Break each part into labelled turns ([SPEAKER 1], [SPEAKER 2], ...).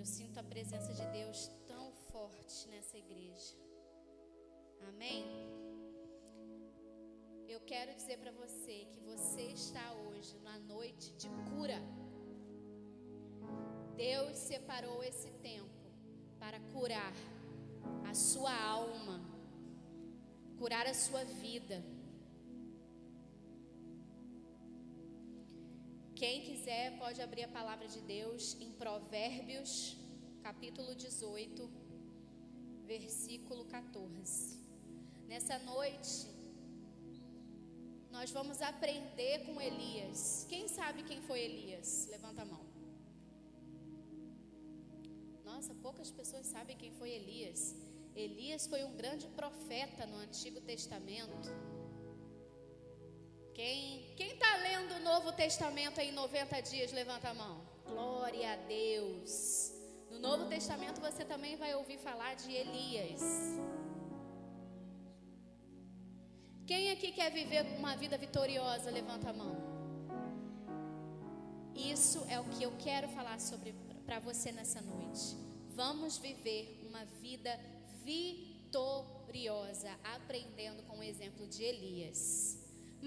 [SPEAKER 1] Eu sinto a presença de Deus tão forte nessa igreja. Amém? Eu quero dizer para você que você está hoje na noite de cura. Deus separou esse tempo para curar a sua alma, curar a sua vida. Quem quiser pode abrir a palavra de Deus em Provérbios, capítulo 18, versículo 14. Nessa noite, nós vamos aprender com Elias. Quem sabe quem foi Elias? Levanta a mão. Nossa, poucas pessoas sabem quem foi Elias. Elias foi um grande profeta no Antigo Testamento. Quem está lendo o Novo Testamento em 90 dias, levanta a mão. Glória a Deus. No Novo Testamento você também vai ouvir falar de Elias. Quem aqui quer viver uma vida vitoriosa, levanta a mão. Isso é o que eu quero falar para você nessa noite. Vamos viver uma vida vitoriosa, aprendendo com o exemplo de Elias.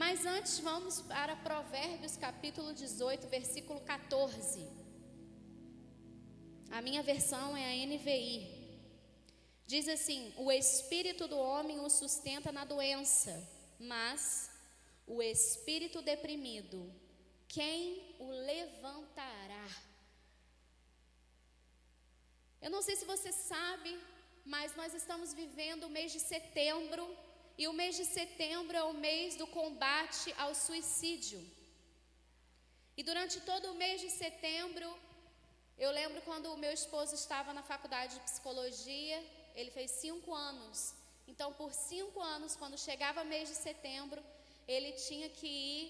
[SPEAKER 1] Mas antes vamos para Provérbios capítulo 18, versículo 14. A minha versão é a NVI. Diz assim: o espírito do homem o sustenta na doença, mas o espírito deprimido, quem o levantará? Eu não sei se você sabe, mas nós estamos vivendo o mês de setembro. E o mês de setembro é o mês do combate ao suicídio. E durante todo o mês de setembro, eu lembro quando o meu esposo estava na faculdade de psicologia, ele fez 5 anos. Então, por 5 anos, quando chegava mês de setembro, ele tinha que ir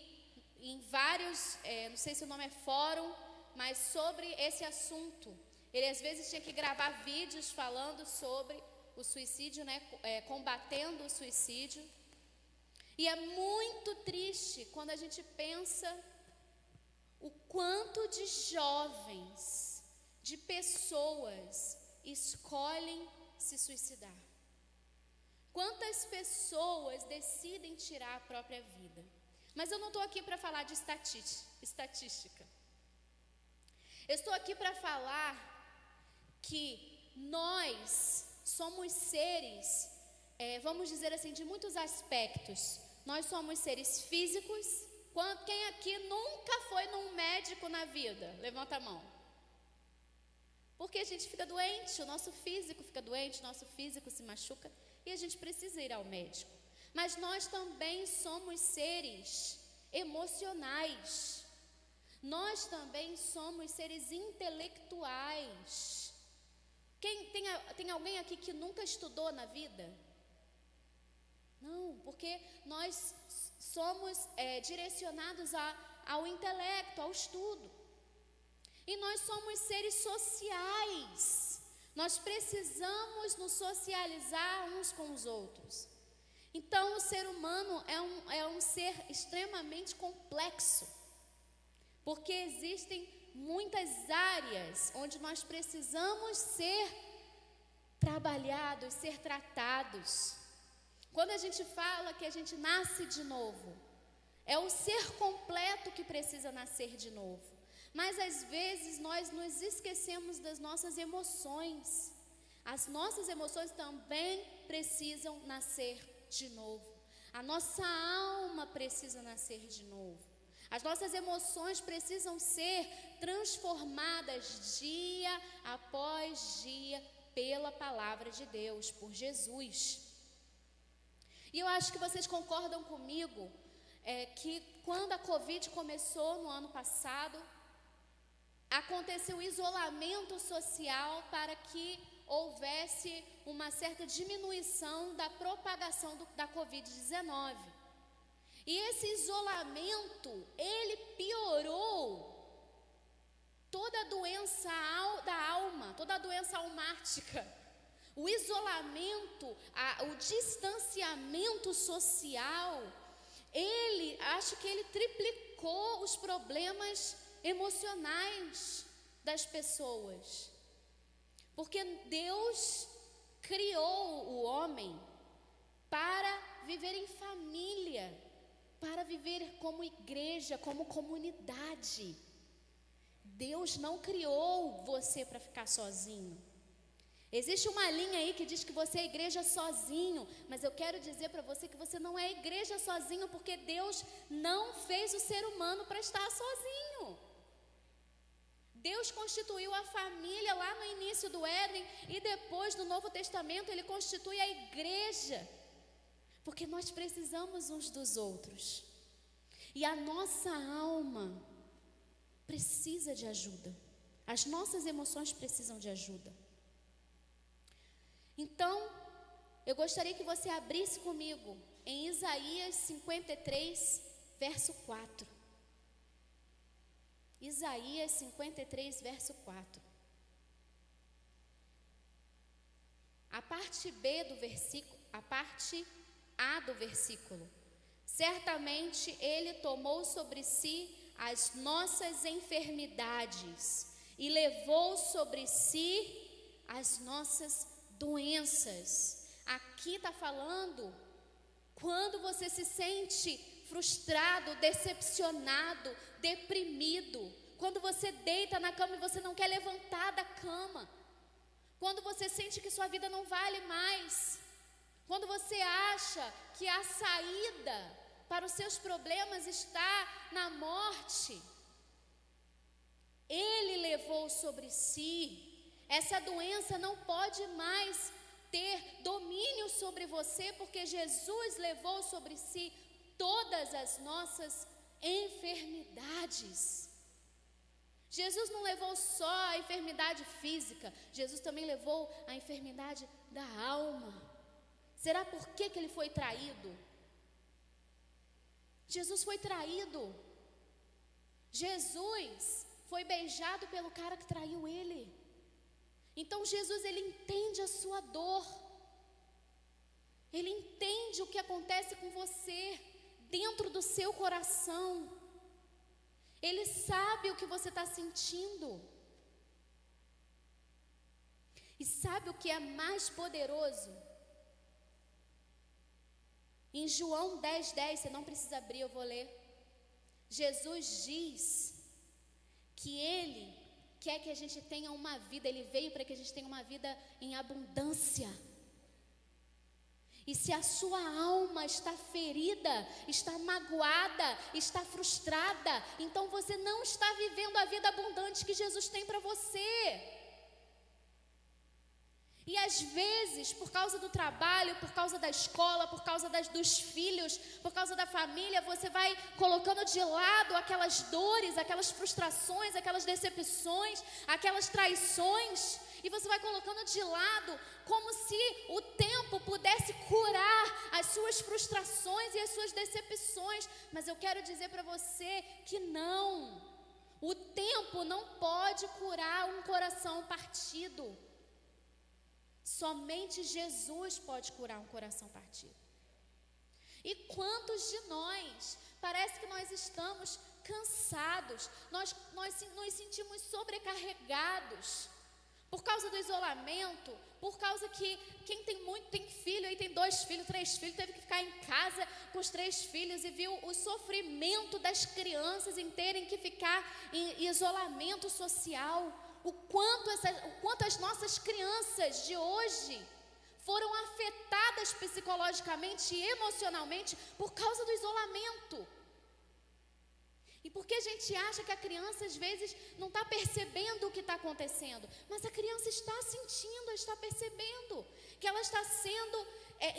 [SPEAKER 1] em vários, não sei se o nome é fórum, mas sobre esse assunto. Ele às vezes tinha que gravar vídeos falando sobre o suicídio, né? Combatendo o suicídio. E é muito triste quando a gente pensa o quanto de jovens, de pessoas escolhem se suicidar. Quantas pessoas decidem tirar a própria vida. Mas eu não estou aqui para falar de estatística. Eu estou aqui para falar que nós somos seres, vamos dizer assim, de muitos aspectos. Nós somos seres físicos. Quem aqui nunca foi num médico na vida? Levanta a mão. Porque a gente fica doente, o nosso físico fica doente, o nosso físico se machuca e a gente precisa ir ao médico. Mas nós também somos seres emocionais. Nós também somos seres intelectuais. Tem alguém aqui que nunca estudou na vida? Não, porque nós somos direcionados ao intelecto, ao estudo. E nós somos seres sociais. Nós precisamos nos socializar uns com os outros. Então, o ser humano é um ser extremamente complexo. Porque existem muitas áreas onde nós precisamos ser trabalhados, ser tratados. Quando a gente fala que a gente nasce de novo, é o ser completo que precisa nascer de novo. Mas às vezes nós nos esquecemos das nossas emoções. As nossas emoções também precisam nascer de novo. A nossa alma precisa nascer de novo. As nossas emoções precisam ser transformadas dia após dia pela palavra de Deus, por Jesus. E eu acho que vocês concordam comigo que quando a Covid começou no ano passado, aconteceu isolamento social para que houvesse uma certa diminuição da propagação da Covid-19. E esse isolamento, ele piorou toda a doença da alma, toda a doença almática. O isolamento, o distanciamento social, acho que ele triplicou os problemas emocionais das pessoas. Porque Deus criou o homem para viver em família, para viver como igreja, como comunidade. Deus não criou você para ficar sozinho. Existe uma linha aí que diz que você é igreja sozinho, mas eu quero dizer para você que você não é igreja sozinho, porque Deus não fez o ser humano para estar sozinho. Deus constituiu a família lá no início do Éden e depois do Novo Testamento Ele constitui a igreja, porque nós precisamos uns dos outros. E a nossa alma precisa de ajuda. As nossas emoções precisam de ajuda. Então, eu gostaria que você abrisse comigo em Isaías 53, verso 4. Isaías 53, verso 4. A parte B do versículo, a parte A do versículo. Certamente Ele tomou sobre si as nossas enfermidades e levou sobre si as nossas doenças. Aqui está falando quando você se sente frustrado, decepcionado, deprimido, quando você deita na cama e você não quer levantar da cama, quando você sente que sua vida não vale mais, quando você acha que a saída para os seus problemas está na morte, Ele levou sobre si. Essa doença não pode mais ter domínio sobre você, porque Jesus levou sobre si todas as nossas enfermidades. Jesus não levou só a enfermidade física, Jesus também levou a enfermidade da alma. Será por que Ele foi traído? Jesus foi traído. Jesus foi beijado pelo cara que traiu Ele. Então Jesus, Ele entende a sua dor. Ele entende o que acontece com você dentro do seu coração. Ele sabe o que você está sentindo. E sabe o que é mais poderoso? Em João 10:10, você não precisa abrir, eu vou ler. Jesus diz que Ele quer que a gente tenha uma vida, Ele veio para que a gente tenha uma vida em abundância. E se a sua alma está ferida, está magoada, está frustrada, então você não está vivendo a vida abundante que Jesus tem para você. E às vezes, por causa do trabalho, por causa da escola, por causa dos filhos, por causa da família, você vai colocando de lado aquelas dores, aquelas frustrações, aquelas decepções, aquelas traições, e você vai colocando de lado como se o tempo pudesse curar as suas frustrações e as suas decepções. Mas eu quero dizer para você que não. O tempo não pode curar um coração partido. Somente Jesus pode curar um coração partido. E quantos de nós, parece que nós estamos cansados, nós nos sentimos sobrecarregados, por causa do isolamento, por causa que quem tem filho, aí tem 2 filhos, 3 filhos, teve que ficar em casa com os 3 filhos e viu o sofrimento das crianças em terem que ficar em isolamento social. O quanto as nossas crianças de hoje foram afetadas psicologicamente e emocionalmente por causa do isolamento. E porque a gente acha que a criança às vezes não está percebendo o que está acontecendo, mas a criança está sentindo, está percebendo que ela está sendo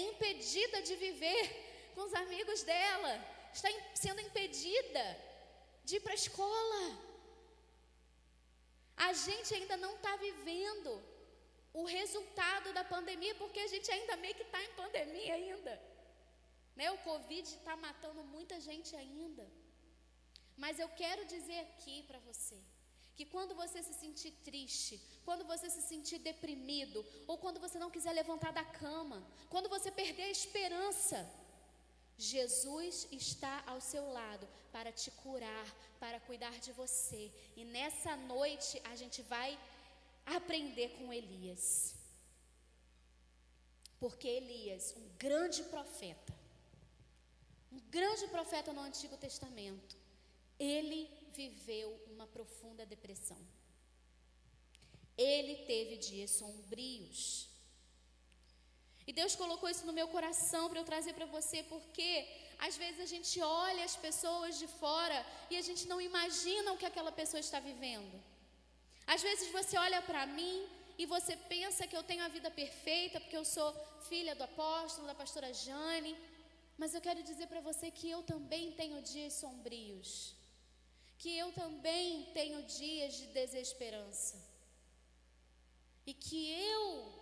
[SPEAKER 1] impedida de viver com os amigos dela, está sendo impedida de ir para a escola. A gente ainda não está vivendo o resultado da pandemia, porque a gente ainda meio que está em pandemia ainda, né? O Covid está matando muita gente ainda. Mas eu quero dizer aqui para você, que quando você se sentir triste, quando você se sentir deprimido, ou quando você não quiser levantar da cama, quando você perder a esperança, Jesus está ao seu lado para te curar, para cuidar de você. E nessa noite a gente vai aprender com Elias. Porque Elias, um grande profeta no Antigo Testamento, ele viveu uma profunda depressão. Ele teve dias sombrios. E Deus colocou isso no meu coração para eu trazer para você, porque às vezes a gente olha as pessoas de fora e a gente não imagina o que aquela pessoa está vivendo. Às vezes você olha para mim e você pensa que eu tenho a vida perfeita, porque eu sou filha do apóstolo, da pastora Jane. Mas eu quero dizer para você que eu também tenho dias sombrios. Que eu também tenho dias de desesperança. E que eu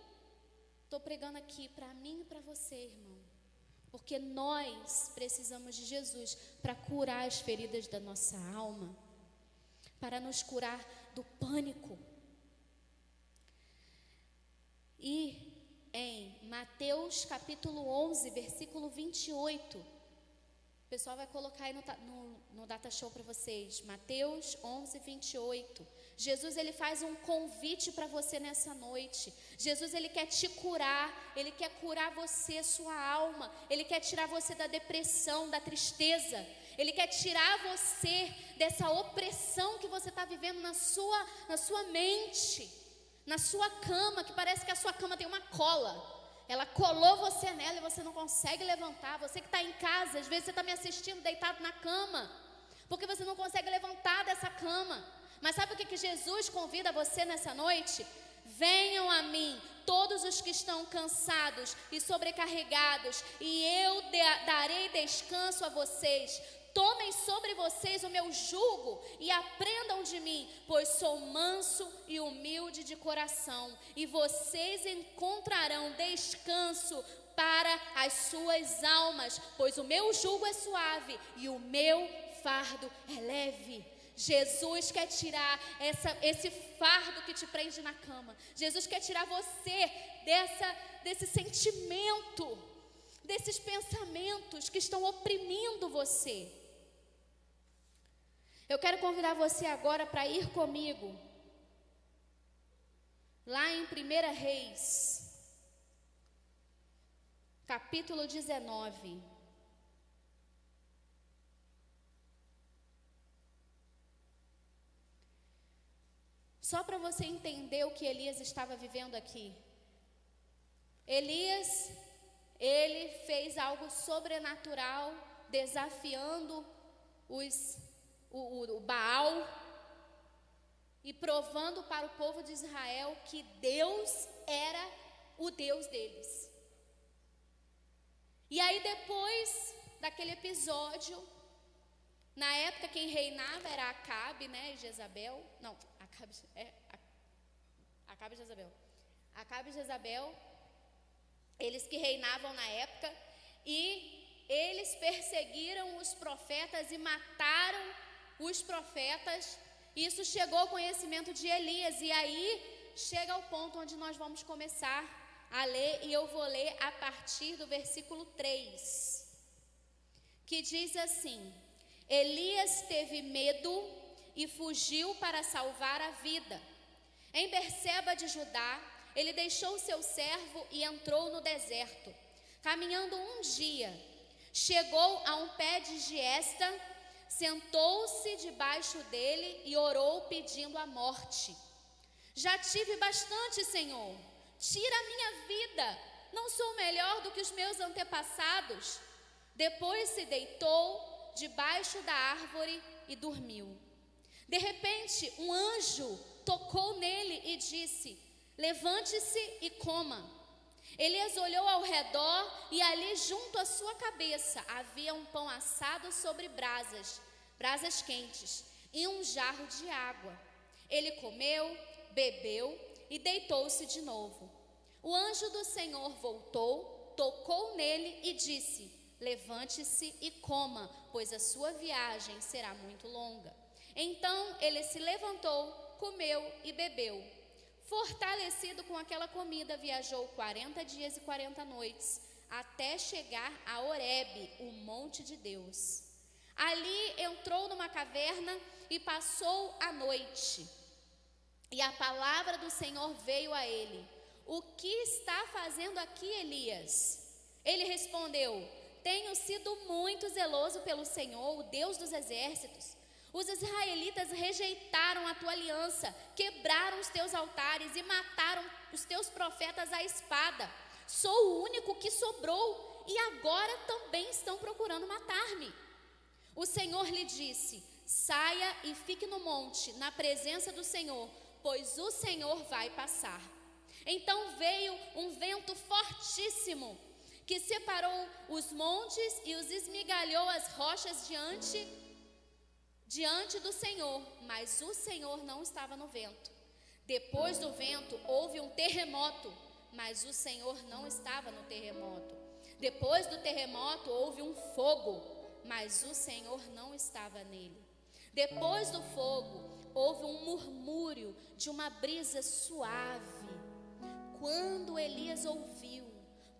[SPEAKER 1] estou pregando aqui para mim e para você, irmão. Porque nós precisamos de Jesus para curar as feridas da nossa alma. Para nos curar do pânico. E em Mateus capítulo 11, versículo 28. O pessoal vai colocar aí no data show para vocês. Mateus 11, 28. Jesus, ele faz um convite para você nessa noite. Jesus, ele quer te curar. Ele quer curar você, sua alma. Ele quer tirar você da depressão, da tristeza. Ele quer tirar você dessa opressão que você está vivendo na sua mente. Na sua cama, que parece que a sua cama tem uma cola. Ela colou você nela e você não consegue levantar. Você que está em casa, às vezes você está me assistindo deitado na cama, porque você não consegue levantar dessa cama. Mas sabe o que Jesus convida você nessa noite? Venham a mim, todos os que estão cansados e sobrecarregados, e eu darei descanso a vocês. Tomem sobre vocês o meu jugo e aprendam de mim, pois sou manso e humilde de coração, e vocês encontrarão descanso para as suas almas, pois o meu jugo é suave e o meu fardo é leve. Jesus quer tirar esse fardo que te prende na cama. Jesus quer tirar você desse sentimento, desses pensamentos que estão oprimindo você. Eu quero convidar você agora para ir comigo lá em 1 Reis, capítulo 19. Só para você entender o que Elias estava vivendo aqui. Elias, ele fez algo sobrenatural, desafiando o Baal e provando para o povo de Israel que Deus era o Deus deles. E aí depois daquele episódio, na época quem reinava era Acabe, né, e Jezabel. Não, Acabe e Jezabel. Acabe e Jezabel, eles que reinavam na época, e eles perseguiram os profetas e mataram os profetas. Isso chegou ao conhecimento de Elias, e aí chega ao ponto onde nós vamos começar a ler, e eu vou ler a partir do versículo 3, que diz assim: Elias teve medo e fugiu para salvar a vida. Em Berseba de Judá, ele deixou seu servo e entrou no deserto. Caminhando um dia, chegou a um pé de giesta, sentou-se debaixo dele e orou pedindo a morte. Já tive bastante, Senhor, tira a minha vida, não sou melhor do que os meus antepassados. Depois se deitou debaixo da árvore e dormiu. De repente, um anjo tocou nele e disse: levante-se e coma. Elias olhou ao redor e ali junto à sua cabeça havia um pão assado sobre brasas quentes, e um jarro de água. Ele comeu, bebeu e deitou-se de novo. O anjo do Senhor voltou, tocou nele e disse: levante-se e coma, pois a sua viagem será muito longa. Então ele se levantou, comeu e bebeu. Fortalecido com aquela comida, viajou 40 dias e 40 noites, até chegar a Horebe, o monte de Deus. Ali entrou numa caverna e passou a noite. E a palavra do Senhor veio a ele: o que está fazendo aqui, Elias? Ele respondeu: tenho sido muito zeloso pelo Senhor, o Deus dos exércitos. Os israelitas rejeitaram a tua aliança, quebraram os teus altares e mataram os teus profetas à espada. Sou o único que sobrou e agora também estão procurando matar-me. O Senhor lhe disse: saia e fique no monte, na presença do Senhor, pois o Senhor vai passar. Então veio um vento fortíssimo, que separou os montes e os esmigalhou as rochas diante do Senhor, mas o Senhor não estava no vento. Depois do vento houve um terremoto, mas o Senhor não estava no terremoto. Depois do terremoto houve um fogo, mas o Senhor não estava nele. Depois do fogo houve um murmúrio de uma brisa suave. Quando Elias ouviu,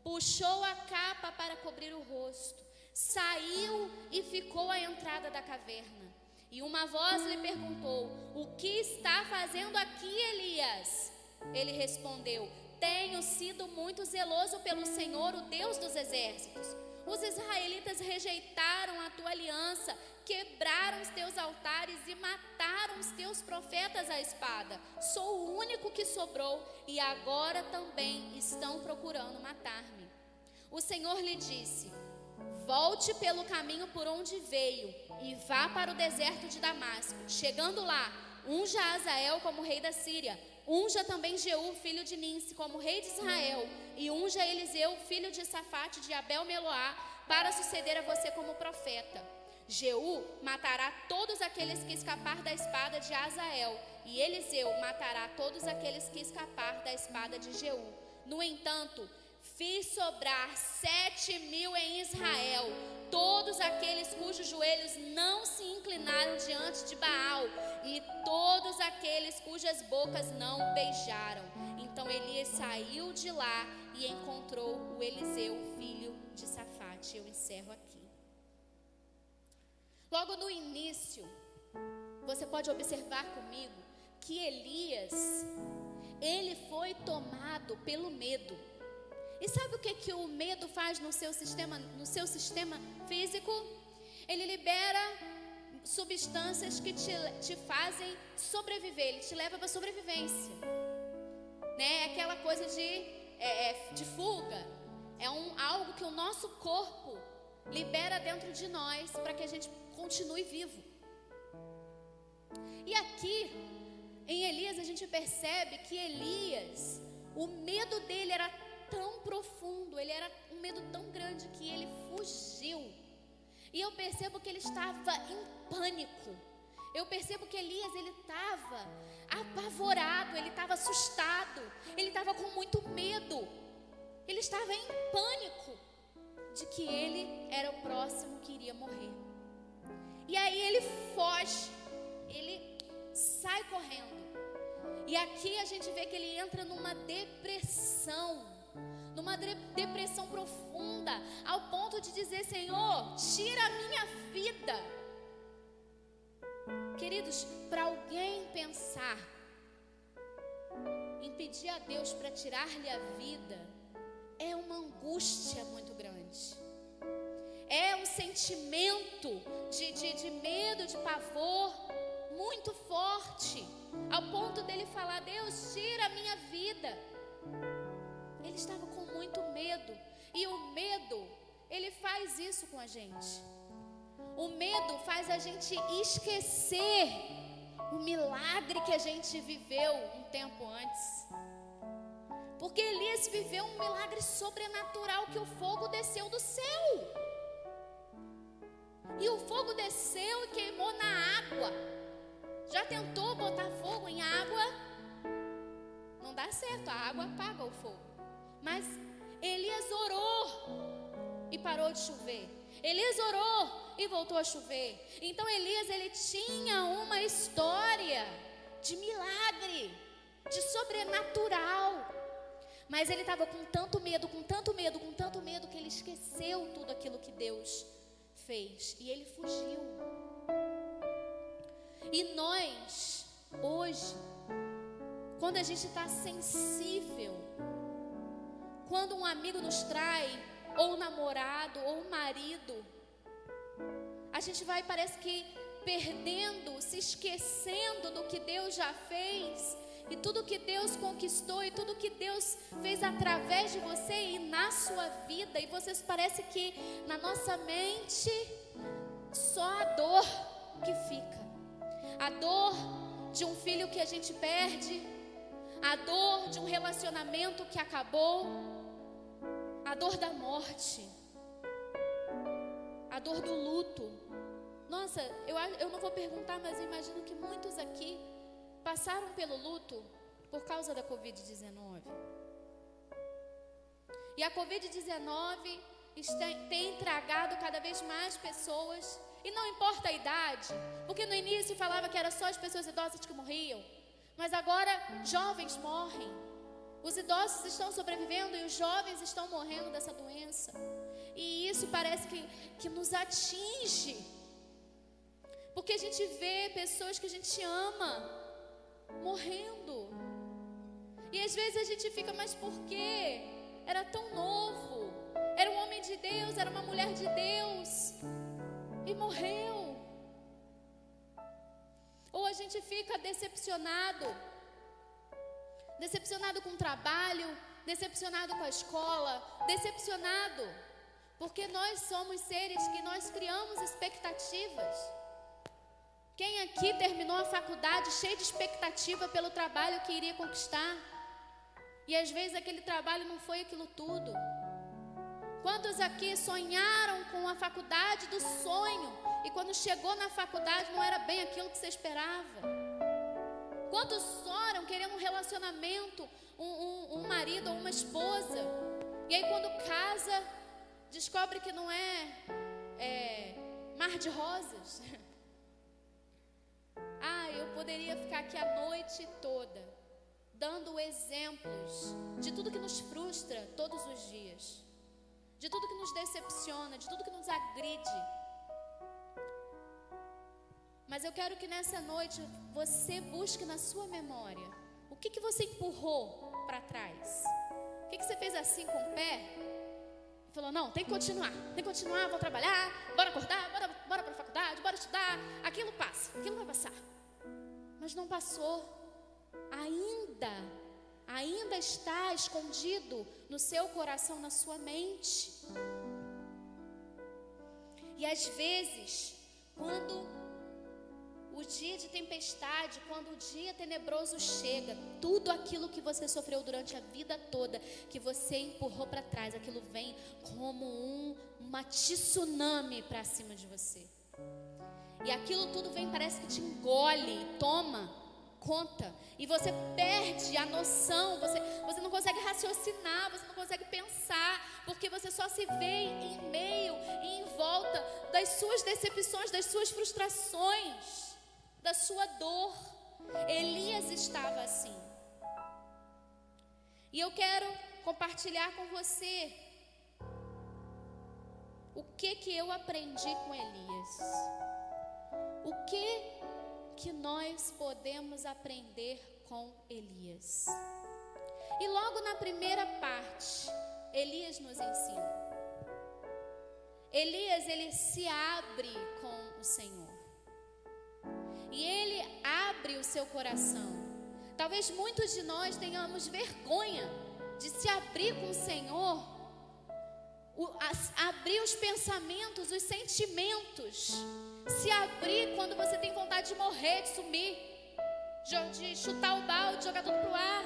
[SPEAKER 1] puxou a capa para cobrir o rosto, saiu e ficou à entrada da caverna. E uma voz lhe perguntou: o que está fazendo aqui, Elias? Ele respondeu: tenho sido muito zeloso pelo Senhor, o Deus dos exércitos. Os israelitas rejeitaram a tua aliança, quebraram os teus altares e mataram os teus profetas à espada. Sou o único que sobrou e agora também estão procurando matar-me. O Senhor lhe disse: volte pelo caminho por onde veio e vá para o deserto de Damasco. Chegando lá, unja Azael como rei da Síria. Unja também Jeú, filho de Ninsi, como rei de Israel. E unja Eliseu, filho de Safate, de Abel-Meloá, para suceder a você como profeta. Jeú matará todos aqueles que escapar da espada de Azael. E Eliseu matará todos aqueles que escapar da espada de Jeú. No entanto, fiz sobrar 7.000 em Israel, todos aqueles cujos joelhos não se inclinaram diante de Baal, e todos aqueles cujas bocas não beijaram. Então Elias saiu de lá e encontrou o Eliseu, filho de Safate. Eu encerro aqui. Logo no início, você pode observar comigo que Elias, ele foi tomado pelo medo. E sabe o que o medo faz no seu sistema físico? Ele libera substâncias que te fazem sobreviver, ele te leva para a sobrevivência, né? Aquela coisa de fuga, algo que o nosso corpo libera dentro de nós para que a gente continue vivo. E aqui, em Elias, a gente percebe que Elias, o medo dele era tão profundo, ele era um medo tão grande que ele fugiu. E eu percebo que ele estava em pânico. Eu percebo que Elias, ele estava apavorado, ele estava assustado, ele estava com muito medo. Ele estava em pânico de que ele era o próximo que iria morrer. E aí ele foge, ele sai correndo. E aqui a gente vê que ele entra numa depressão profunda, ao ponto de dizer: Senhor, tira a minha vida. Queridos, para alguém pensar em pedir a Deus para tirar-lhe a vida, é uma angústia muito grande. É um sentimento de medo, de pavor muito forte, ao ponto dele falar: Deus, tira a minha vida. Ele estava com muito medo. E o medo, ele faz isso com a gente. O medo faz a gente esquecer o milagre que a gente viveu um tempo antes. Porque Elias viveu um milagre sobrenatural, que o fogo desceu do céu. E o fogo desceu e queimou na água. Já tentou botar fogo em água? Não dá certo, a água apaga o fogo. Mas Elias orou e parou de chover. Elias orou e voltou a chover. Então Elias, ele tinha uma história de milagre, de sobrenatural. Mas ele estava com tanto medo, que ele esqueceu tudo aquilo que Deus fez. E ele fugiu. E nós, hoje, quando a gente está sensível, quando um amigo nos trai, ou um namorado, ou um marido, a gente vai, parece que, perdendo, se esquecendo do que Deus já fez, e tudo que Deus conquistou, e tudo que Deus fez através de você e na sua vida, e vocês parece que na nossa mente só a dor que fica, a dor de um filho que a gente perde, a dor de um relacionamento que acabou, a dor da morte, a dor do luto. Nossa, eu não vou perguntar, mas eu imagino que muitos aqui passaram pelo luto por causa da Covid-19. E a Covid-19 tem tragado cada vez mais pessoas, e não importa a idade, porque no início falava que era só as pessoas idosas que morriam, mas agora jovens morrem. Os idosos estão sobrevivendo e os jovens estão morrendo dessa doença. E isso parece que nos atinge, porque a gente vê pessoas que a gente ama morrendo. E às vezes a gente fica, mas por quê? Era tão novo, era um homem de Deus, era uma mulher de Deus, e morreu. Ou a gente fica decepcionado com o trabalho, decepcionado com a escola, decepcionado, porque nós somos seres que nós criamos expectativas. Quem aqui terminou a faculdade cheio de expectativa pelo trabalho que iria conquistar? E às vezes aquele trabalho não foi aquilo tudo. Quantos aqui sonharam com a faculdade do sonho e quando chegou na faculdade não era bem aquilo que você esperava? Quantos sonham querendo um relacionamento, um marido ou uma esposa, e aí quando casa descobre que não é mar de rosas? Eu poderia ficar aqui a noite toda dando exemplos de tudo que nos frustra todos os dias, de tudo que nos decepciona, de tudo que nos agride. Mas eu quero que nessa noite você busque na sua memória o que você empurrou para trás. O que você fez assim com o pé e falou, não, tem que continuar, vou trabalhar, bora acordar, bora para a faculdade, bora estudar. Aquilo passa, aquilo vai passar. Mas não passou. Ainda está escondido no seu coração, na sua mente. E às vezes, quando o dia de tempestade, quando o dia tenebroso chega, tudo aquilo que você sofreu durante a vida toda, que você empurrou para trás, aquilo vem como uma tsunami para cima de você. E aquilo tudo vem, parece que te engole, toma conta, e você perde a noção, você não consegue raciocinar, você não consegue pensar, porque você só se vê em meio e em volta das suas decepções, das suas frustrações, da sua dor. Elias estava assim. E eu quero compartilhar com você o que eu aprendi com Elias. O que nós podemos aprender com Elias? E logo na primeira parte, Elias nos ensina. Elias, ele se abre com o Senhor. E ele abre o seu coração. Talvez muitos de nós tenhamos vergonha de se abrir com o Senhor, abrir os pensamentos, os sentimentos, se abrir quando você tem vontade de morrer, de sumir, de chutar o balde, de jogar tudo para o ar.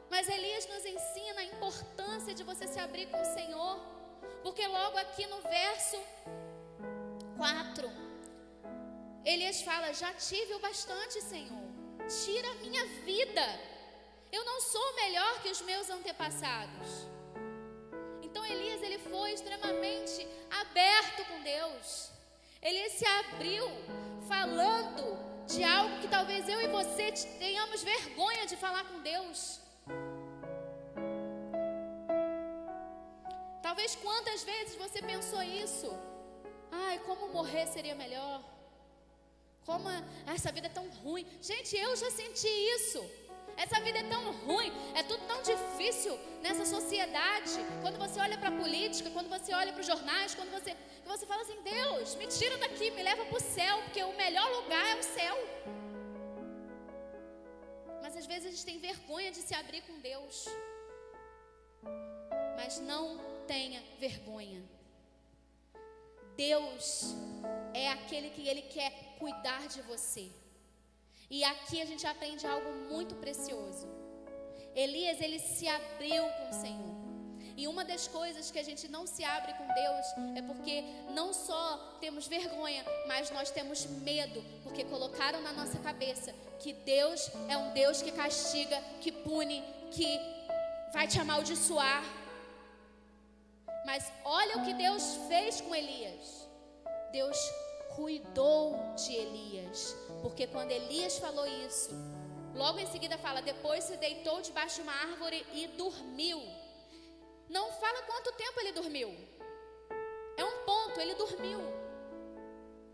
[SPEAKER 1] Mas Elias nos ensina a importância de você se abrir com o Senhor, porque logo aqui no verso 4, Elias fala, já tive o bastante, Senhor, tira a minha vida, eu não sou melhor que os meus antepassados. Então Elias, ele foi extremamente aberto com Deus. Elias se abriu falando de algo que talvez eu e você tenhamos vergonha de falar com Deus. Talvez quantas vezes você pensou isso? Como morrer seria melhor. Como essa vida é tão ruim. Gente, eu já senti isso. essa vida é tão ruim, é tudo tão difícil nessa sociedade. Quando você olha para a política, quando você olha para os jornais, quando você fala assim: Deus, me tira daqui, me leva para o céu, porque o melhor lugar é o céu. Mas às vezes a gente tem vergonha de se abrir com Deus. Mas não tenha vergonha. Deus é aquele que Ele quer cuidar de você. E aqui a gente aprende algo muito precioso. Elias, ele se abriu com o Senhor. E uma das coisas que a gente não se abre com Deus é porque não só temos vergonha, mas nós temos medo, porque colocaram na nossa cabeça que Deus é um Deus que castiga, que pune, que vai te amaldiçoar. Mas olha o que Deus fez com Elias. Deus cuidou de Elias, porque quando Elias falou isso, logo em seguida fala: depois se deitou debaixo de uma árvore e dormiu. Não fala quanto tempo ele dormiu. É um ponto, ele dormiu.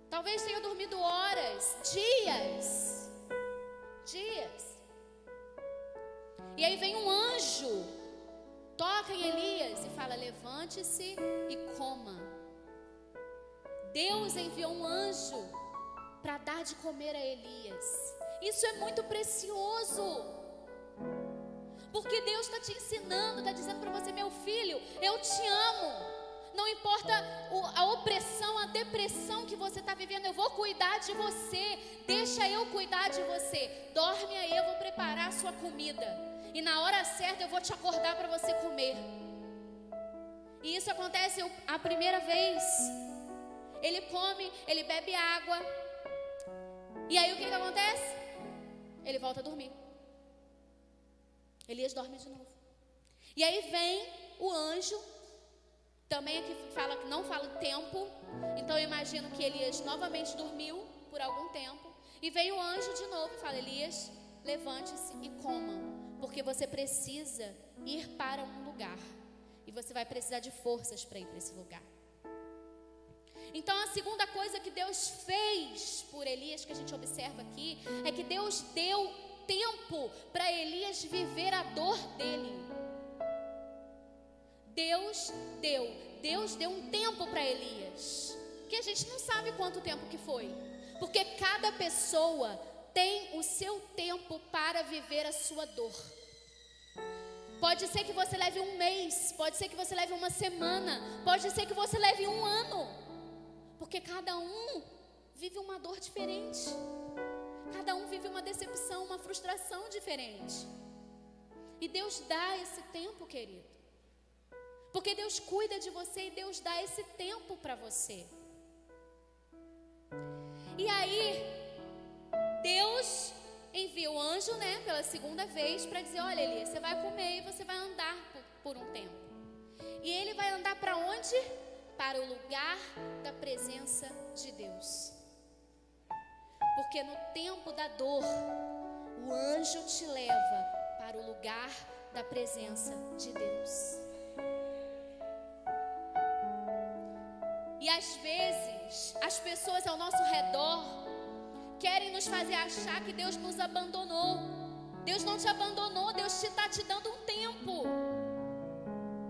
[SPEAKER 1] Talvez tenha dormido horas, dias. E aí vem um anjo, toca em Elias e fala: levante-se e coma. Deus enviou um anjo para dar de comer a Elias. Isso é muito precioso, porque Deus está te ensinando, está dizendo para você: meu filho, eu te amo. Não importa a opressão, a depressão que você está vivendo, eu vou cuidar de você. Deixa eu cuidar de você. Dorme aí, eu vou preparar a sua comida. E na hora certa eu vou te acordar para você comer. E isso acontece a primeira vez. Ele come, ele bebe água. E aí o que acontece? Ele volta a dormir. Elias dorme de novo. E aí vem o anjo. Também aqui não fala tempo. Então eu imagino que Elias novamente dormiu por algum tempo. E vem o anjo de novo e fala: Elias, levante-se e coma, porque você precisa ir para um lugar. E você vai precisar de forças para ir para esse lugar. Então a segunda coisa que Deus fez por Elias, que a gente observa aqui, é que Deus deu tempo para Elias viver a dor dele. Deus deu um tempo para Elias, que a gente não sabe quanto tempo que foi, porque cada pessoa tem o seu tempo para viver a sua dor. Pode ser que você leve um mês, pode ser que você leve uma semana, pode ser que você leve um ano, porque cada um vive uma dor diferente, cada um vive uma decepção, uma frustração diferente. E Deus dá esse tempo, querido, porque Deus cuida de você e Deus dá esse tempo para você. E aí Deus envia o anjo, pela segunda vez, para dizer: olha, Elias, você vai comer e você vai andar por um tempo. E ele vai andar para onde? Para o lugar da presença de Deus. Porque no tempo da dor, o anjo te leva para o lugar da presença de Deus. E às vezes, as pessoas ao nosso redor querem nos fazer achar que Deus nos abandonou. Deus não te abandonou, Deus está te dando um tempo.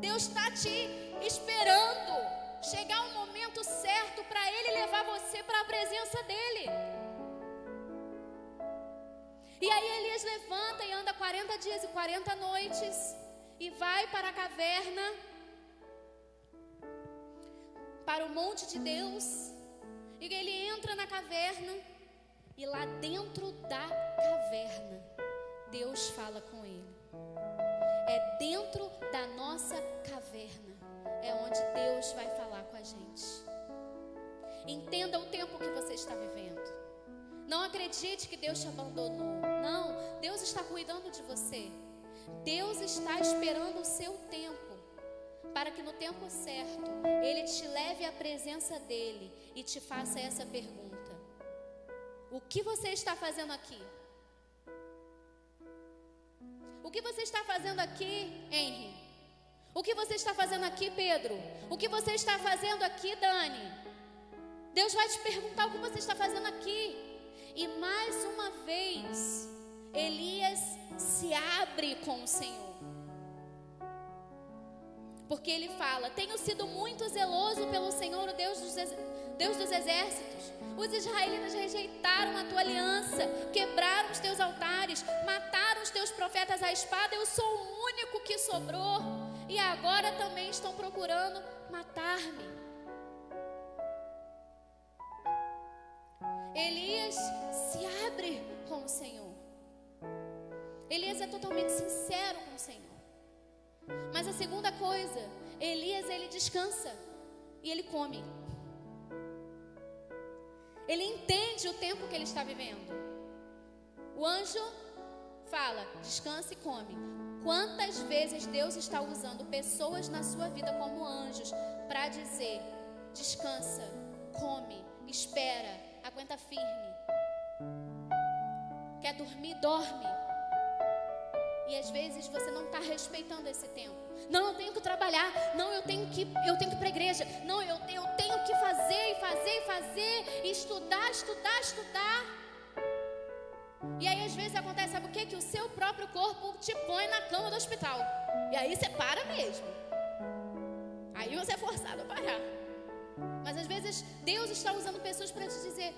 [SPEAKER 1] Deus está te esperando chegar o momento certo para Ele levar você para a presença dEle. E aí Elias levanta e anda 40 dias e 40 noites e vai para a caverna, para o monte de Deus. E ele entra na caverna. E lá dentro da caverna, Deus fala com ele. É dentro da nossa caverna, é onde Deus vai falar com a gente. Entenda o tempo que você está vivendo. Não acredite que Deus te abandonou. Não, Deus está cuidando de você. Deus está esperando o seu tempo, para que no tempo certo Ele te leve à presença dEle e te faça essa pergunta: o que você está fazendo aqui? O que você está fazendo aqui, Henry? O que você está fazendo aqui, Pedro? O que você está fazendo aqui, Dani? Deus vai te perguntar o que você está fazendo aqui. E mais uma vez, Elias se abre com o Senhor. Porque ele fala: tenho sido muito zeloso pelo Senhor, o Deus dos exércitos. Os israelitas rejeitaram a tua aliança, quebraram os teus altares, mataram os teus profetas à espada. Eu sou o único que sobrou, e agora também estão procurando matar-me. Elias se abre com o Senhor. Elias é totalmente sincero com o Senhor. Mas a segunda coisa, Elias, ele descansa e ele come. Ele entende o tempo que ele está vivendo. O anjo fala: descansa e come. Quantas vezes Deus está usando pessoas na sua vida como anjos para dizer: descansa, come, espera, aguenta firme. Quer dormir? Dorme. E às vezes você não está respeitando esse tempo. Não, eu tenho que trabalhar. Não, eu tenho que ir para a igreja. Não, eu tenho que fazer, estudar. E aí às vezes acontece, sabe o quê? Que o seu próprio corpo te põe na cama do hospital. E aí você para mesmo. Aí você é forçado a parar. Mas às vezes Deus está usando pessoas para te dizer: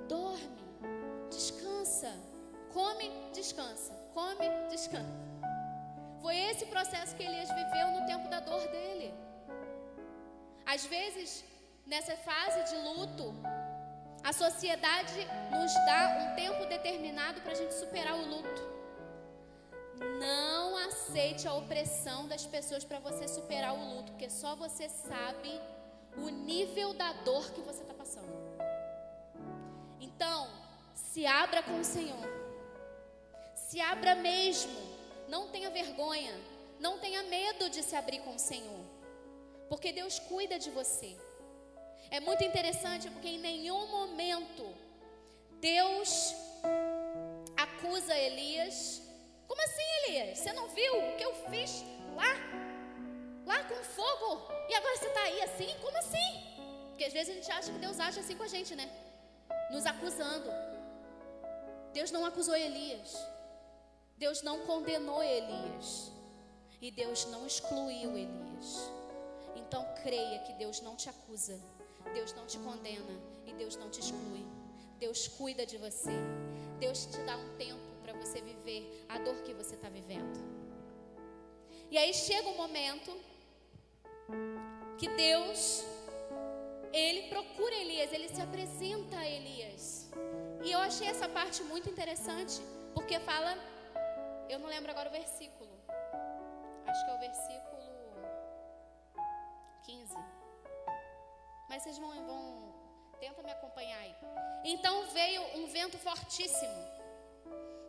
[SPEAKER 1] dorme, descansa, come, descansa. Come, descansa. Foi esse processo que Elias viveu no tempo da dor dele. Às vezes, nessa fase de luto, a sociedade nos dá um tempo determinado para a gente superar o luto. Não aceite a opressão das pessoas para você superar o luto, porque só você sabe o nível da dor que você está passando. Então, se abra com o Senhor. Se abra mesmo, não tenha vergonha, não tenha medo de se abrir com o Senhor, porque Deus cuida de você. É muito interessante porque em nenhum momento Deus acusa Elias. Como assim, Elias? Você não viu o que eu fiz lá com fogo? E agora você está aí assim? Como assim? Porque às vezes a gente acha que Deus age assim com a gente, né? Nos acusando. Deus não acusou Elias. Deus não condenou Elias. E Deus não excluiu Elias. Então creia que Deus não te acusa, Deus não te condena e Deus não te exclui. Deus cuida de você. Deus te dá um tempo para você viver a dor que você está vivendo. E aí chega um momento que Deus, ele procura Elias, ele se apresenta a Elias. E eu achei essa parte muito interessante, porque fala, eu não lembro agora o versículo, acho que é o versículo 15. Mas vocês vão tenta me acompanhar aí. Então veio um vento fortíssimo,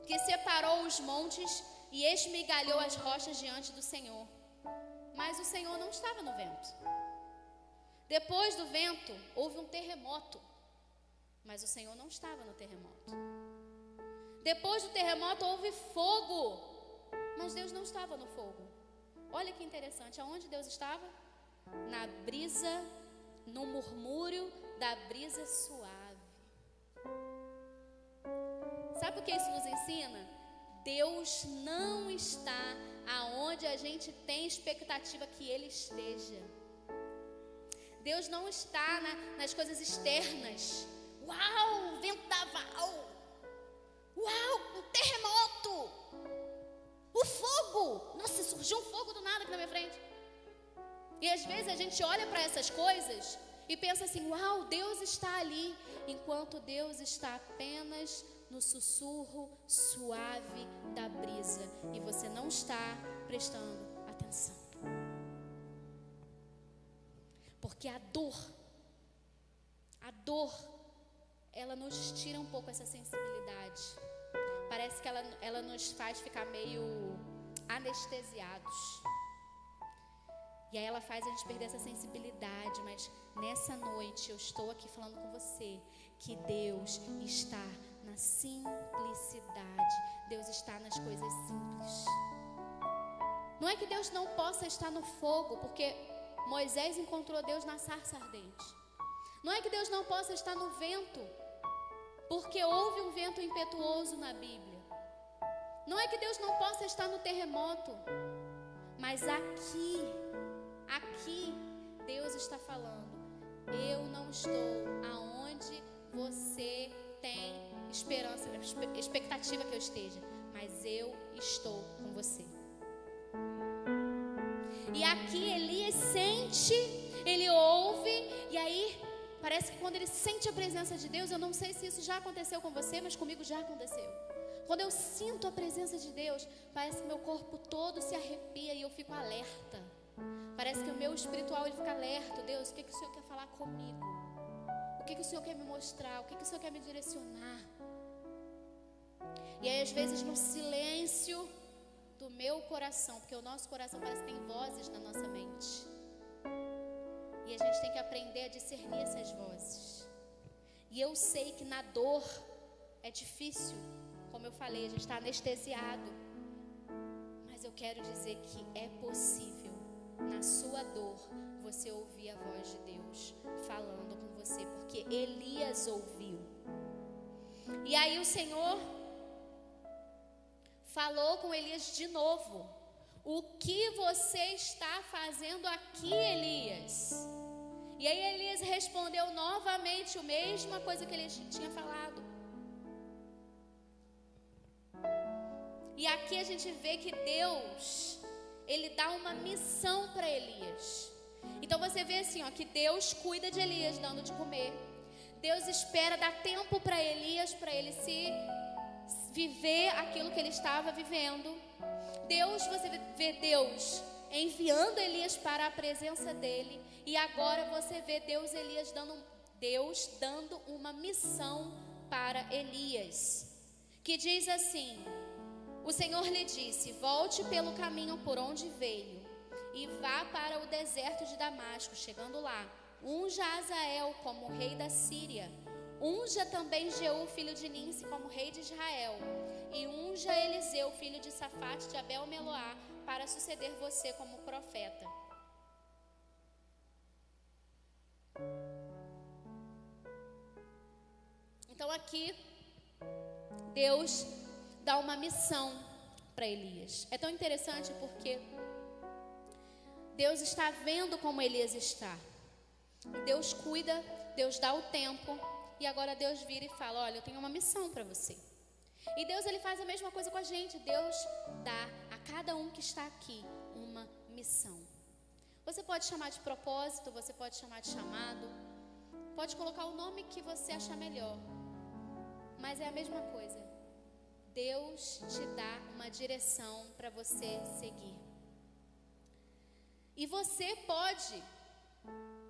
[SPEAKER 1] que separou os montes e esmigalhou as rochas diante do Senhor. Mas o Senhor não estava no vento. Depois do vento, houve um terremoto, mas o Senhor não estava no terremoto. Depois do terremoto houve fogo, mas Deus não estava no fogo. Olha que interessante, aonde Deus estava? Na brisa, no murmúrio da brisa suave. Sabe o que isso nos ensina? Deus não está aonde a gente tem expectativa que Ele esteja. Deus não está nas coisas externas. Uau, vendaval! Uau, um terremoto! O fogo! Nossa, surgiu um fogo do nada aqui na minha frente. E às vezes a gente olha para essas coisas e pensa assim: uau, Deus está ali, enquanto Deus está apenas no sussurro suave da brisa e você não está prestando atenção. Porque a dor, ela nos tira um pouco essa sensibilidade. Parece que ela nos faz ficar meio anestesiados. E aí ela faz a gente perder essa sensibilidade. Mas nessa noite eu estou aqui falando com você que Deus está na simplicidade. Deus está nas coisas simples. Não é que Deus não possa estar no fogo, porque Moisés encontrou Deus na sarça ardente. Não é que Deus não possa estar no vento, porque houve um vento impetuoso na Bíblia. Não é que Deus não possa estar no terremoto, mas aqui Deus está falando: eu não estou aonde você tem esperança, expectativa que eu esteja, mas eu estou com você. E aqui Elias sente, ele ouve, e aí parece que quando ele sente a presença de Deus, eu não sei se isso já aconteceu com você, mas comigo já aconteceu. Quando eu sinto a presença de Deus, parece que meu corpo todo se arrepia e eu fico alerta. Parece que o meu espiritual ele fica alerta. Deus, o que o Senhor quer falar comigo? O que o Senhor quer me mostrar? O que o Senhor quer me direcionar? E aí às vezes no silêncio do meu coração, porque o nosso coração parece que tem vozes na nossa mente, e a gente tem que aprender a discernir essas vozes. E eu sei que na dor é difícil, como eu falei, a gente está anestesiado, mas eu quero dizer que é possível, na sua dor, você ouvir a voz de Deus falando com você, porque Elias ouviu. E aí o Senhor falou com Elias de novo: o que você está fazendo aqui, Elias? E aí Elias respondeu novamente a mesma coisa que ele tinha falado. E aqui a gente vê que Deus, ele dá uma missão para Elias. Então você vê assim, ó, que Deus cuida de Elias dando de comer. Deus espera dar tempo para Elias, para ele se viver aquilo que ele estava vivendo. Você vê Deus enviando Elias para a presença dele. E agora você vê Deus dando uma missão para Elias, que diz assim: o Senhor lhe disse: volte pelo caminho por onde veio e vá para o deserto de Damasco. Chegando lá, unja Azael como rei da Síria, unja também Jeú, filho de Ninsi, como rei de Israel, e unja Eliseu, filho de Safate, de Abel-Meloá, para suceder você como profeta. Então aqui Deus dá uma missão para Elias. É tão interessante porque Deus está vendo como Elias está. Deus cuida, Deus dá o tempo, e agora Deus vira e fala: olha, eu tenho uma missão para você. E Deus, ele faz a mesma coisa com a gente. Deus dá a cada um que está aqui uma missão. Você pode chamar de propósito, você pode chamar de chamado, pode colocar o nome que você achar melhor, mas é a mesma coisa. Deus te dá uma direção para você seguir. E você pode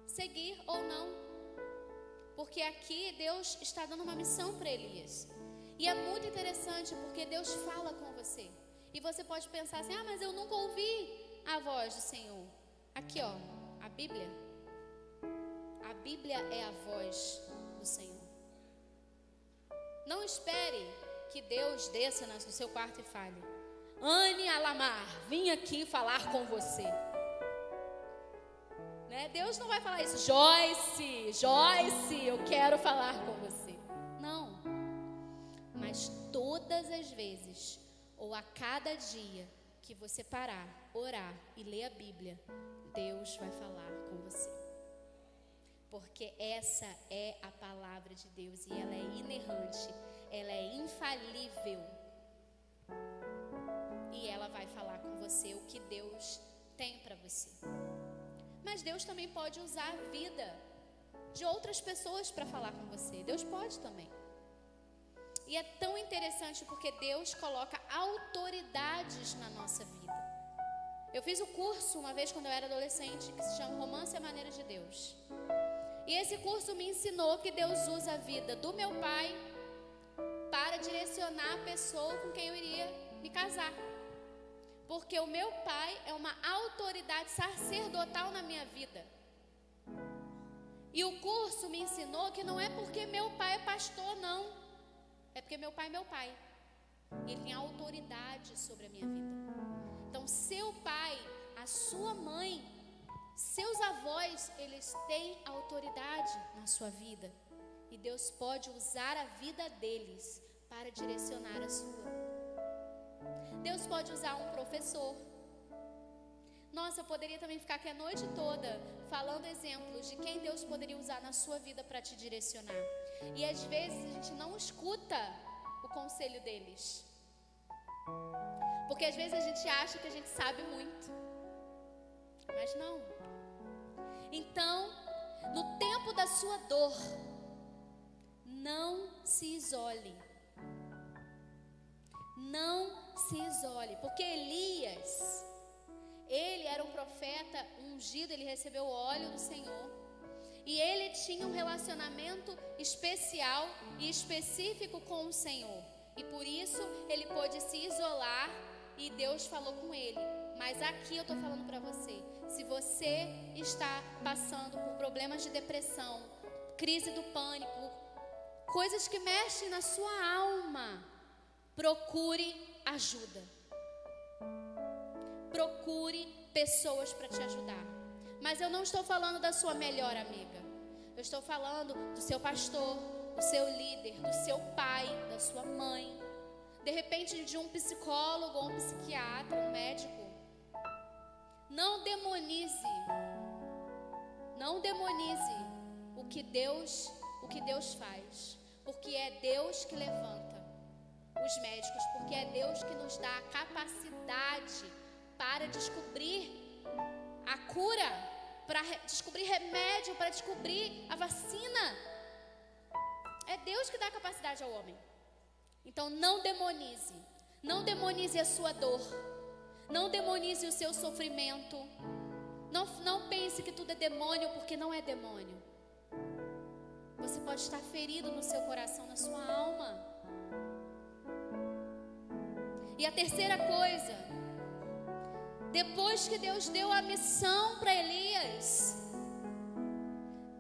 [SPEAKER 1] seguir ou não, porque aqui Deus está dando uma missão para Elias. E é muito interessante porque Deus fala com você. E você pode pensar assim: ah, mas eu nunca ouvi a voz do Senhor. Aqui ó, a Bíblia é a voz do Senhor. Não espere que Deus desça no seu quarto e fale: Anne Alamar, vim aqui falar com você. Né? Deus não vai falar isso: Joyce, eu quero falar com você. Não. Mas todas as vezes, ou a cada dia que você parar, orar e ler a Bíblia, Deus vai falar com você. Porque essa é a palavra de Deus e ela é inerrante, ela é infalível. E ela vai falar com você o que Deus tem para você. Mas Deus também pode usar a vida de outras pessoas para falar com você. Deus pode também. E é tão interessante porque Deus coloca autoridades na nossa vida. Eu fiz um curso uma vez quando eu era adolescente que se chama Romance à Maneira de Deus. E esse curso me ensinou que Deus usa a vida do meu pai para direcionar a pessoa com quem eu iria me casar. Porque o meu pai é uma autoridade sacerdotal na minha vida. E o curso me ensinou que não é porque meu pai é pastor, não. É porque meu pai é meu pai. Ele tem autoridade sobre a minha vida. Então, seu pai, a sua mãe, seus avós, eles têm autoridade na sua vida. E Deus pode usar a vida deles para direcionar a sua. Deus pode usar um professor. Nossa, eu poderia também ficar aqui a noite toda falando exemplos de quem Deus poderia usar na sua vida para te direcionar. E às vezes a gente não escuta o conselho deles, porque às vezes a gente acha que a gente sabe muito, mas não. Então, no tempo da sua dor, não se isole. Não se isole, porque Elias, ele era um profeta ungido, ele recebeu o óleo do Senhor. E ele tinha um relacionamento especial e específico com o Senhor. E por isso ele pôde se isolar e Deus falou com ele. Mas aqui eu estou falando para você, se você está passando por problemas de depressão, crise do pânico, coisas que mexem na sua alma, procure ajuda. Procure pessoas para te ajudar. Mas eu não estou falando da sua melhor amiga. Eu estou falando do seu pastor, do seu líder, do seu pai, da sua mãe. De repente de um psicólogo ou um psiquiatra, um médico. Não demonize. Não demonize o que Deus faz. Porque é Deus que levanta os médicos. Porque é Deus que nos dá a capacidade para descobrir a cura, para descobrir remédio, para descobrir a vacina. É Deus que dá a capacidade ao homem. Então não demonize. Não demonize a sua dor. Não demonize o seu sofrimento. Não pense que tudo é demônio, porque não é demônio. Você pode estar ferido no seu coração, na sua alma. E a terceira coisa, depois que Deus deu a missão para Elias,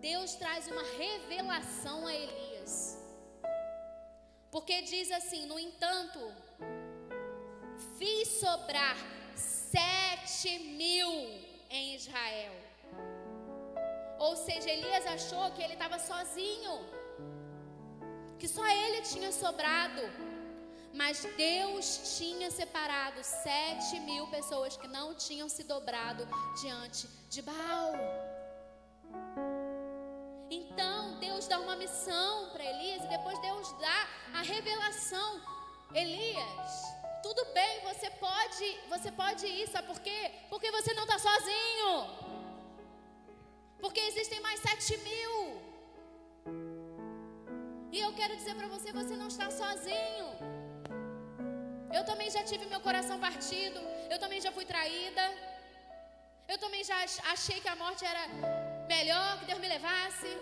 [SPEAKER 1] Deus traz uma revelação a Elias. Porque diz assim: no entanto, fiz sobrar 7.000 em Israel. Ou seja, Elias achou que ele estava sozinho, que só ele tinha sobrado. Mas Deus tinha separado 7.000 pessoas que não tinham se dobrado diante de Baal. Então Deus dá uma missão para Elias e depois Deus dá a revelação. Elias, tudo bem, você pode ir, sabe por quê? Porque você não está sozinho. Porque existem mais 7.000. E eu quero dizer para você, você não está sozinho. Eu também já tive meu coração partido. Eu também já fui traída. Eu também já achei que a morte era melhor, que Deus me levasse.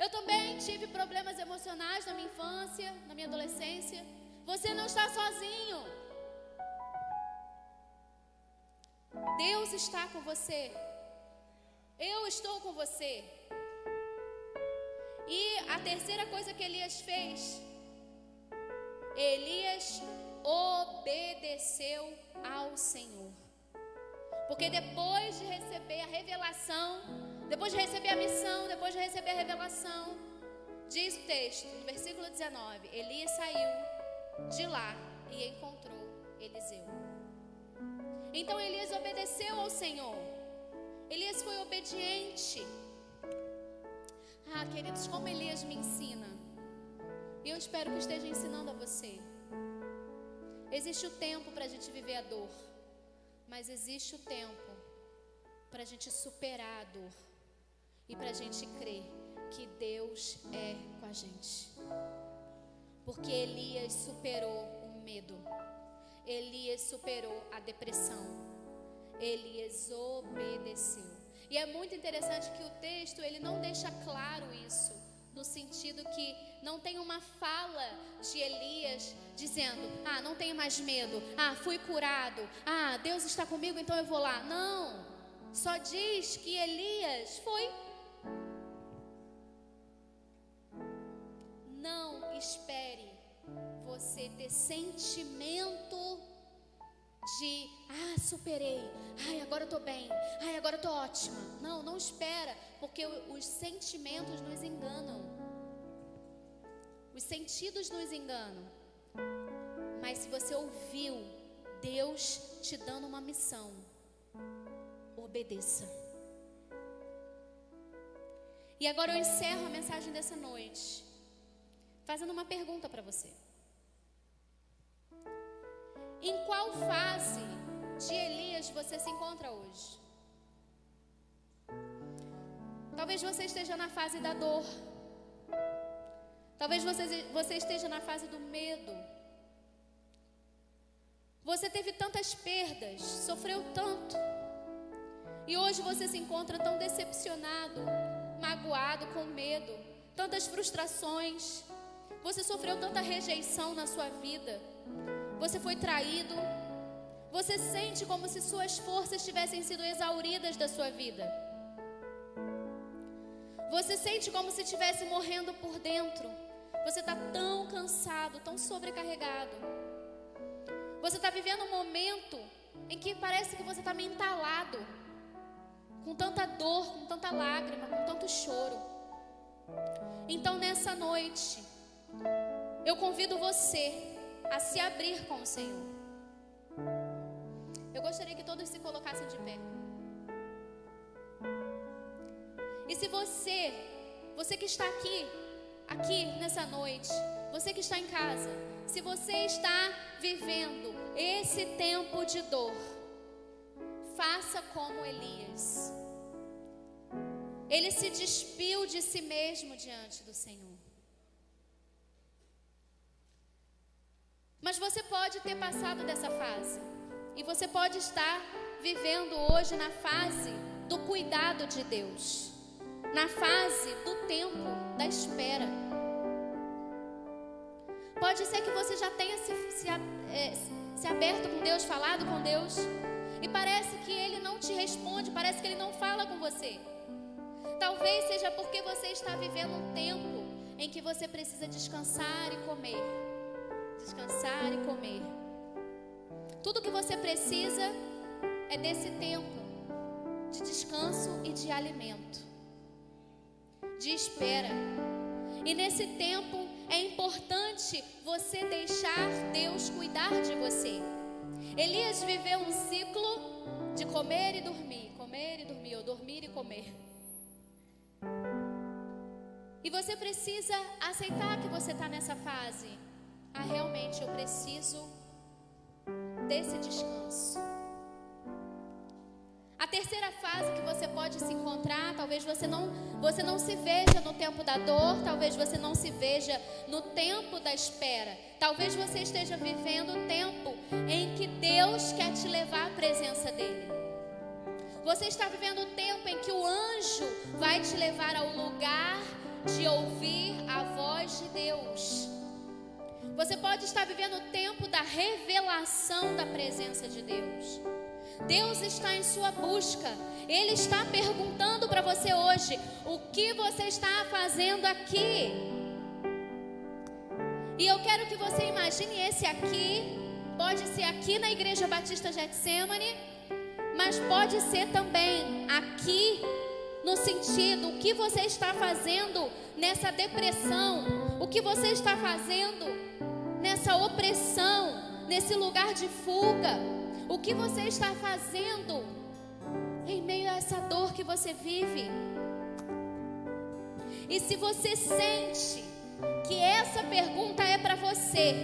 [SPEAKER 1] Eu também tive problemas emocionais na minha infância, na minha adolescência. Você não está sozinho. Deus está com você. Eu estou com você. E a terceira coisa que Elias fez, Elias obedeceu ao Senhor. Porque depois de receber a revelação, depois de receber a missão, depois de receber a revelação, diz o texto, no versículo 19, Elias saiu de lá e encontrou Eliseu. Então Elias obedeceu ao Senhor. Elias foi obediente. Ah, queridos, como Elias me ensina. E eu espero que esteja ensinando a você. Existe o tempo para a gente viver a dor, mas existe o tempo para a gente superar a dor e para a gente crer que Deus é com a gente. Porque Elias superou o medo, Elias superou a depressão, Elias obedeceu. E é muito interessante que o texto ele não deixa claro isso, no sentido que não tem uma fala de Elias dizendo: ah, não tenho mais medo, ah, fui curado, ah, Deus está comigo, então eu vou lá. Não, só diz que Elias foi. Não espere você ter sentimento de: ah, superei, ai, agora eu estou bem, ai, agora eu estou ótima. Não, não espera, porque os sentimentos nos enganam. Os sentidos nos enganam. Mas se você ouviu Deus te dando uma missão, obedeça. E agora eu encerro a mensagem dessa noite fazendo uma pergunta para você. Em qual fase de Elias você se encontra hoje? Talvez você esteja na fase da dor. Talvez você esteja na fase do medo. Você teve tantas perdas, sofreu tanto. E hoje você se encontra tão decepcionado, magoado, com medo, tantas frustrações. Você sofreu tanta rejeição na sua vida. Você foi traído. Você sente como se suas forças tivessem sido exauridas da sua vida. Você sente como se estivesse morrendo por dentro. Você está tão cansado, tão sobrecarregado. Você está vivendo um momento em que parece que você está meio entalado, com tanta dor, com tanta lágrima, com tanto choro. Então nessa noite, eu convido você a se abrir com o Senhor. Eu gostaria que todos se colocassem de pé. E se você que está aqui nessa noite, você que está em casa, se você está vivendo esse tempo de dor, faça como Elias. Ele se despiu de si mesmo diante do Senhor. Mas você pode ter passado dessa fase. E você pode estar vivendo hoje na fase do cuidado de Deus, na fase do tempo da espera. Pode ser que você já tenha se aberto com Deus, falado com Deus, e parece que Ele não te responde, parece que Ele não fala com você. Talvez seja porque você está vivendo um tempo em que você precisa descansar e comer. Descansar e comer. Tudo que você precisa é desse tempo de descanso e de alimento, de espera. E nesse tempo é importante você deixar Deus cuidar de você. Elias viveu um ciclo de comer e dormir, ou dormir e comer. E você precisa aceitar que você está nessa fase. Realmente eu preciso desse descanso. A terceira fase que você pode se encontrar, talvez você não se veja no tempo da dor, talvez você não se veja no tempo da espera. Talvez você esteja vivendo o tempo em que Deus quer te levar à presença dEle. Você está vivendo o tempo em que o anjo vai te levar ao lugar de ouvir a voz de Deus. Você pode estar vivendo o tempo da revelação da presença de Deus. Deus está em sua busca. Ele está perguntando para você hoje: o que você está fazendo aqui? E eu quero que você imagine esse aqui. Pode ser aqui na Igreja Batista Getsemane, mas pode ser também aqui, no sentido, o que você está fazendo nessa depressão, o que você está fazendo nessa opressão, nesse lugar de fuga, o que você está fazendo em meio a essa dor que você vive. E se você sente que essa pergunta é para você,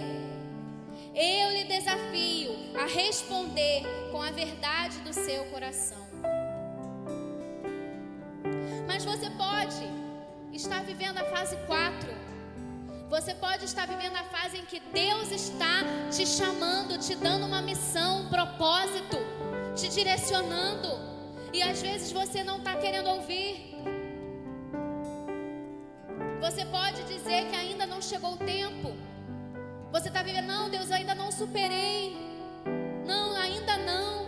[SPEAKER 1] eu lhe desafio a responder com a verdade do seu coração. Mas você pode estar vivendo a fase 4. Você pode estar vivendo a fase em que Deus está te chamando, te dando uma missão, um propósito, te direcionando. E às vezes você não está querendo ouvir. Você pode dizer que ainda não chegou o tempo. Você está vivendo, não, Deus, ainda não superei. Não, ainda não.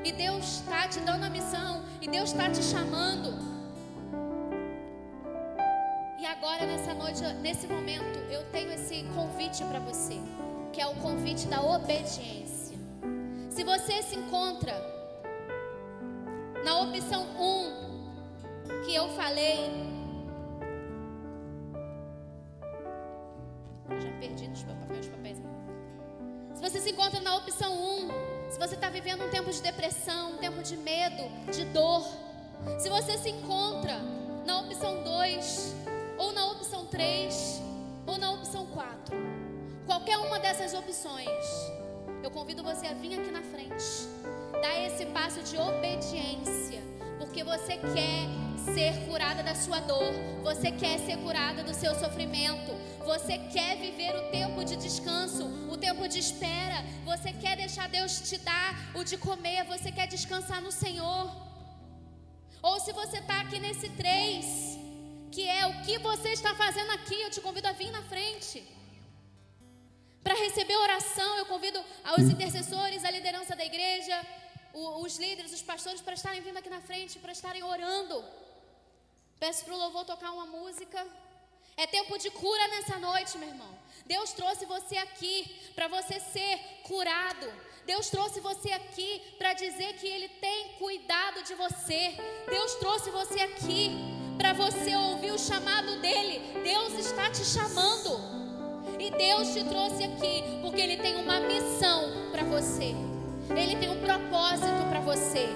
[SPEAKER 1] E Deus está te dando a missão. E Deus está te chamando. E agora, nessa noite, nesse momento, eu tenho esse convite para você, que é o convite da obediência. Se você se encontra na opção 1, que eu falei, eu já perdi os papéis. Se você se encontra na opção 1, se você está vivendo um tempo de depressão, um tempo de medo, de dor, se você se encontra na opção 2, ou na opção 3, ou na opção 4, qualquer uma dessas opções, eu convido você a vir aqui na frente, dar esse passo de obediência, porque você quer ser curada da sua dor, você quer ser curada do seu sofrimento, você quer viver o tempo de descanso, o tempo de espera, você quer deixar Deus te dar o de comer, você quer descansar no Senhor. Ou se você está aqui nesse 3, que é o que você está fazendo aqui, eu te convido a vir na frente. Para receber oração, eu convido aos intercessores, a liderança da igreja, os líderes, os pastores, para estarem vindo aqui na frente, para estarem orando. Peço para o louvor tocar uma música. É tempo de cura nessa noite, meu irmão. Deus trouxe você aqui para você ser curado. Deus trouxe você aqui para dizer que Ele tem cuidado de você. Deus trouxe você aqui para você ouvir o chamado dEle. Deus está te chamando. E Deus te trouxe aqui porque Ele tem uma missão para você. Ele tem um propósito para você.